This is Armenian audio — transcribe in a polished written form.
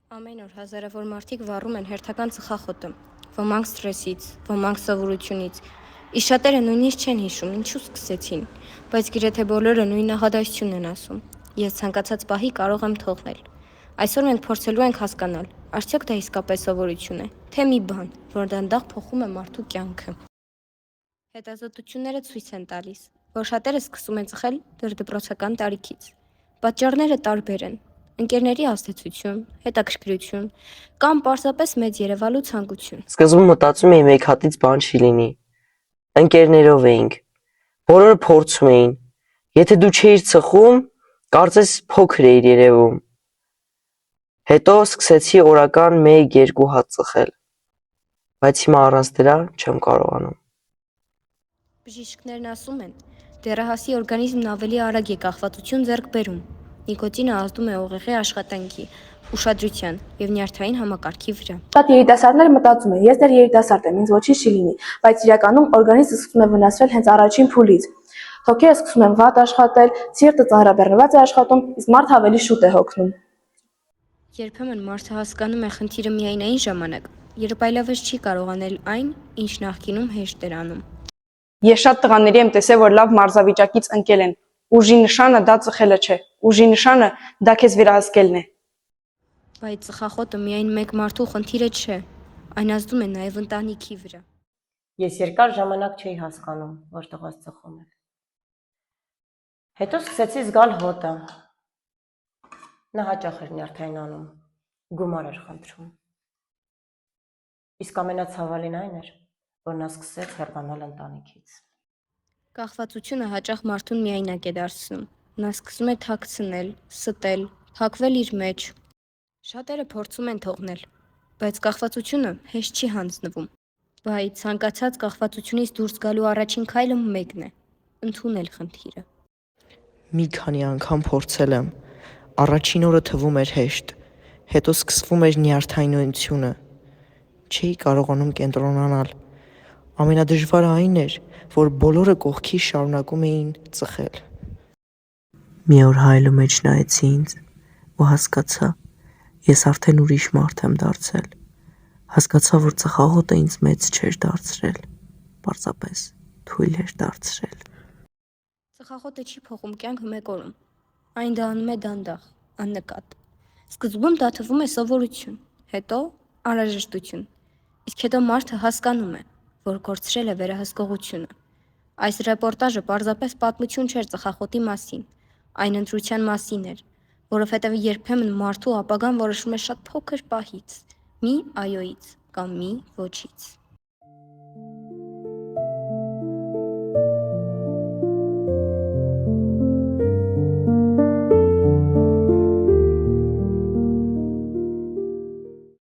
Ամեն օր հազարավոր մարդիկ վառում են հերթական ծխախոտը, ոմանք սթրեսից, ոմանք սովորությունից, իսկ շատերը նույնիսկ չեն հիշում ինչու սկսեցին, բայց գրեթե բոլորը նույն նախադասությունն են ասում. ես ցանկացած պահի կարող եմ թողնել։ Այսօր մենք փորձելու ենք հասկանալ, արդյոք դա իսկապես սովորություն է, թե մի բան, որ դանդաղ փոխում է մարդու կյանքը։ Հետազոտությունները ցույց են տալիս, որ շատերը սկսում են ծխել դեռ դպրոցական տարիքից։ Պատճառները տարբեր են. ընկերների ազդեցություն, հետաքրքրություն կամ պարզապես մեծ երևալու ցանկություն։ Սկզբում մտածում էի մեկ հատից բան չի լինի։ Ընկերներով էինք։ Բոլորը փորձում էին։ Եթե դու չէիր ծխում, կարծես փոքր էիր երևում։ Հետո սկսեցի օրական 1-2 հատ ծխել։ Բայց հիմա առանց դրա չեմ կարողանում։ Բժիշկներն ասում են, դեռահասի օրգանիզմն ավելի արագ է կախվածություն ձեռք բերում։ Նիկոտինը ազդում է ուղեղի աշխատանքի, ուշադրության եւ նյարդային համակարգի վրա։ Շատ երիտասարդներ մտածում են, ես դեռ երիտասարդ եմ, ինձ ոչինչ չի լինի, բայց իրականում օրգանիզմը սկսում է վնասվել հենց առաջին փուլից։ Հոգերը սկսում են վատ աշխատել, սիրտը ծանրաբեռնված է աշխատում, իսկ մարդը ավելի շուտ է հոգնում։ Երբեմն մարդը հասկանում է խնդիրը միայն այն ժամանակ, երբ այլևս չի կարող անել այն, ինչ նախկինում հեշտ էր անում։ Ես շատ տղաների եմ տեսել, որ լավ մարզավիճակից ընկել են։ Ուժի նշանը դա ծխելը չէ, ուժի նշանը դա քեզ վերահսկելն է։ Բայց ծխախոտը միայն մեկ մարդու խնդիրը չէ, այն ազդում է նաև ընտանիքի վրա։ Ես երկար ժամանակ չէի հասկանում, որ տղաս ծխում է։ Հետո սկսեցի զգալ հոտը։ Նա հաճախ էր նյարդային անում, գումար էր խնդրում։ Իսկ ամենացավալին այն էր, որ նա սկսեց հեռանալ ընտանիքից։ Կախվածությունը հաճախ մարդուն միայնակ է դարձնում։ Նա սկսում է թաքցնել, ստել, փակվել իր մեջ։ Շատերը փորձում են թողնել, բայց կախվածությունը հեշտ չի հանձնվում։ Բայց ցանկացած կախվածությունից դուրս գալու առաջին քայլը մեկն է՝ ընդունել խնդիրը։ Մի քանի անգամ փորձել եմ։ Առաջին օրը թվում էր հեշտ, հետո սկսվում էր նյարդայնությունը։ Չէի կարողանում կենտրոնանալ։ Ամենադժվարը այն էր, որ բոլորը կողքից շարունակում էին ծխել։ Մի օր հայելու մեջ նայեցի ինձ ու հասկացա, ես արդեն ուրիշ մարդ եմ դարձել։ Հասկացա, որ ծխախոտը ինձ մեծ չէր դարձրել, պարզապես թույլ էր դարձրել։ Ծխախոտը չի փոխում կյանքը մեկ օրում։ Այն դա անում է դանդաղ, աննկատ։ Սկզբում դա թվում է սովորություն, հետո անհրաժեշտություն։ Իսկ հետո մարդը հասկանում է, որ կորցրել է վերահսկողությունը։ Այս ռեպորտաժը պարզապես պատմություն չէր ծխախոտի մասին, այն ընտրության մասին էր, որովհետև երբեմն մարդու ապագան որոշվում է շատ փոքր պահից՝ մի այոից կամ մի ոչից։